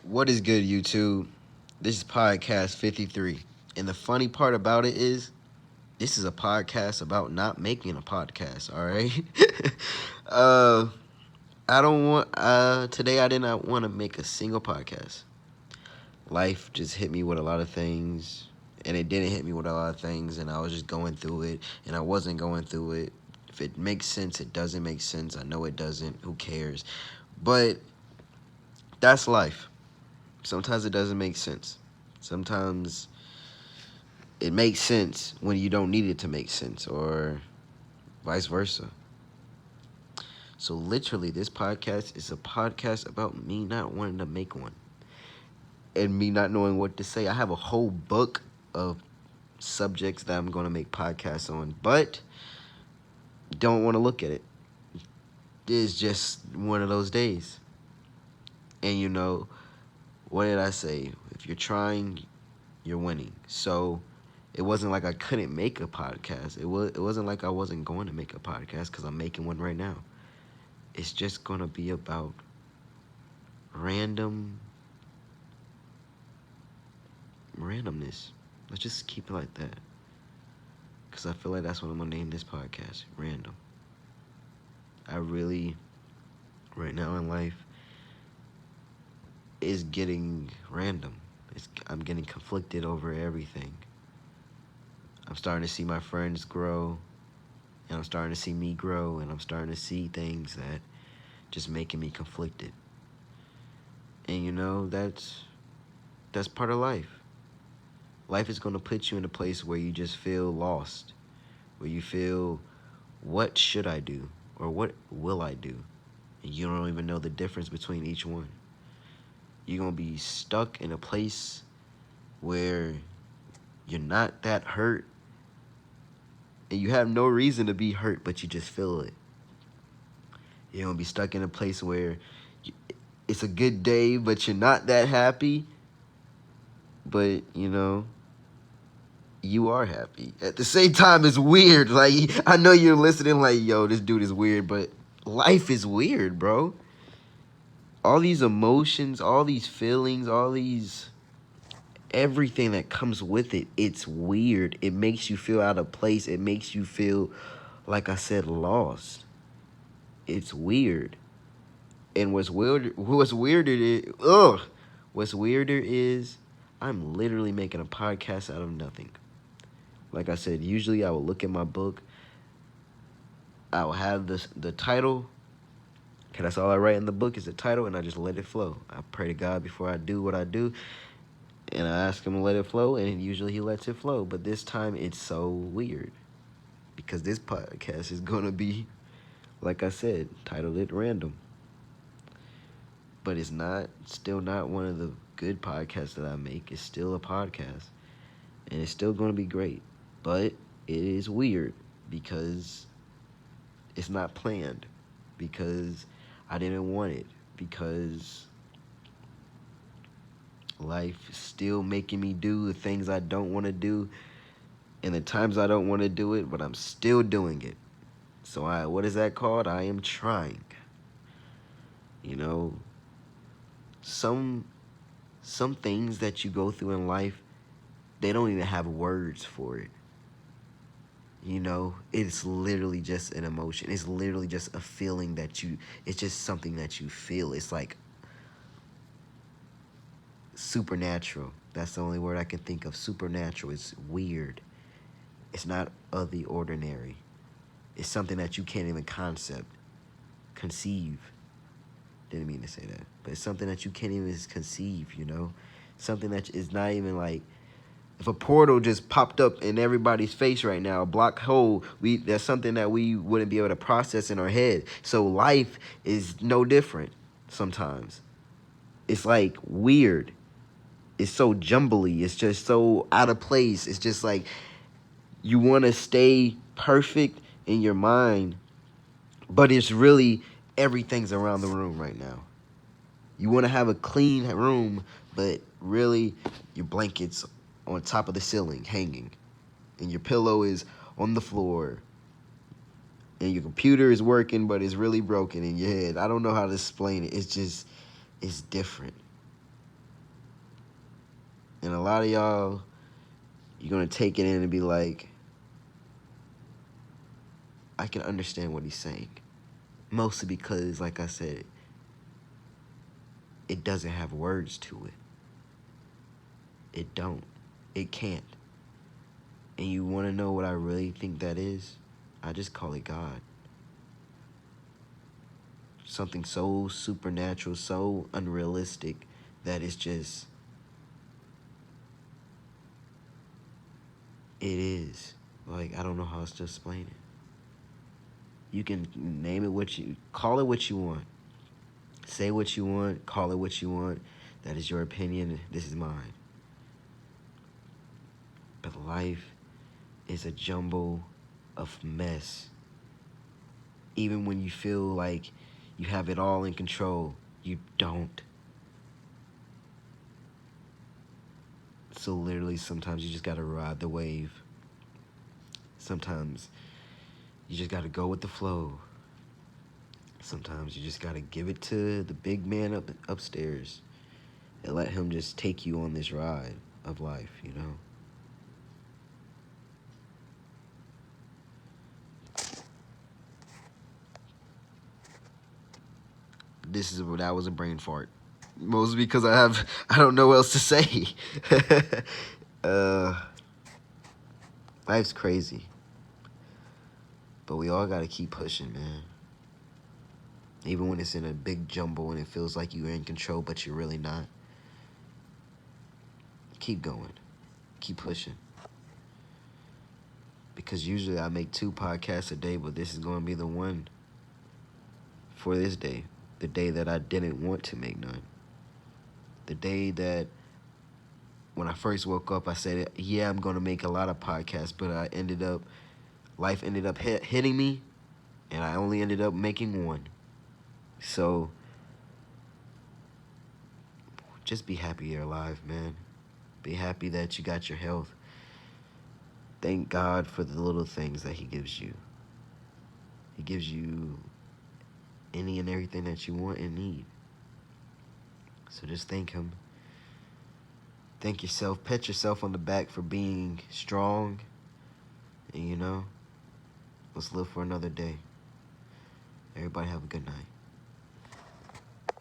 What is good, YouTube? This is podcast 53. And the funny part about it is, this is a podcast about not making a podcast, all right? uh, I don't want, today I did not want to make a single podcast. Life just hit me with a lot of things, and it didn't hit me with a lot of things, and I was just going through it, and I wasn't going through it. If it makes sense, it doesn't make sense. I know it doesn't. Who cares? But that's life. Sometimes it doesn't make sense. Sometimes it makes sense when you don't need it to make sense, or vice versa. So, literally, this podcast is a podcast about me not wanting to make one and me not knowing what to say. I have a whole book of subjects that I'm going to make podcasts on, but don't want to look at it. It's just one of those days. And what did I say? If you're trying, you're winning. So, it wasn't like I couldn't make a podcast. It wasn't like I wasn't going to make a podcast because I'm making one right now. It's just gonna be about randomness. Let's just keep it like that. Because I feel like that's what I'm gonna name this podcast. Random. I really, right now in life, is getting random. I'm getting conflicted over everything. I'm starting to see my friends grow, and I'm starting to see me grow, and I'm starting to see things that just making me conflicted. And that's part of life. Life is going to put you in a place where you just feel lost, where you feel, what should I do? Or what will I do? And you don't even know the difference between each one. You're going to be stuck in a place where you're not that hurt, and you have no reason to be hurt, but you just feel it. You're going to be stuck in a place where it's a good day, but you're not that happy, but, you are happy. At the same time, it's weird. Like, I know you're listening like, yo, this dude is weird, but life is weird, bro. All these emotions, all these feelings, all these, everything that comes with it, it's weird. It makes you feel out of place. It makes you feel, like I said, lost. It's weird. And what's weirder is I'm literally making a podcast out of nothing. Like I said, usually I will look at my book, I will have the title, because that's all I write in the book is the title, and I just let it flow. I pray to God before I do what I do, and I ask him to let it flow, and usually he lets it flow. But this time it's so weird, because this podcast is going to be, like I said, titled it Random. But it's still not one of the good podcasts that I make. It's still a podcast, and it's still going to be great. But it is weird because it's not planned, because I didn't want it, because life is still making me do the things I don't want to do, and the times I don't want to do it, but I'm still doing it. So what is that called? I am trying. You know, some some things that you go through in life, they don't even have words for it. It's literally just an emotion. It's literally just a feeling it's just something that you feel. It's like supernatural. That's the only word I can think of. Supernatural. It's weird. It's not of the ordinary. It's something that you can't even conceive. Didn't mean to say that. But it's something that you can't even conceive. Something that is not even like, if a portal just popped up in everybody's face right now, a black hole, that's something that we wouldn't be able to process in our head. So life is no different sometimes. It's like weird. It's so jumbly. It's just so out of place. It's just like you want to stay perfect in your mind, but it's really everything's around the room right now. You want to have a clean room, but really your blanket's on top of the ceiling hanging, and your pillow is on the floor, and your computer is working, but it's really broken in your head. I don't know how to explain it. It's different. And a lot of y'all, you're going to take it in and be like, I can understand what he's saying. Mostly because, like I said, it doesn't have words to it. It don't. It can't. And you want to know what I really think that is? I just call it God. Something so supernatural, so unrealistic that it's just, it is. Like, I don't know how else to explain it. You can name it call it what you want. Say what you want, call it what you want. That is your opinion, this is mine. But life is a jumble of mess. Even when you feel like you have it all in control, you don't. So literally, sometimes you just gotta ride the wave. Sometimes you just gotta go with the flow. Sometimes you just gotta give it to the big man upstairs and let him just take you on this ride of life, you know? That was a brain fart. Mostly because I don't know what else to say. uh, Life's crazy. But we all gotta keep pushing, man. Even when it's in a big jumble and it feels like you're in control, but you're really not. Keep going. Keep pushing. Because usually I make 2 podcasts a day, but this is going to be the one for this day. The day that I didn't want to make none. The day that when I first woke up, I said, yeah, I'm going to make a lot of podcasts, but life ended up hitting me, and I only ended up making 1. So, just be happy you're alive, man. Be happy that you got your health. Thank God for the little things that he gives you. He gives you any and everything that you want and need. So just thank him. Thank yourself. Pat yourself on the back for being strong. And let's live for another day. Everybody have a good night.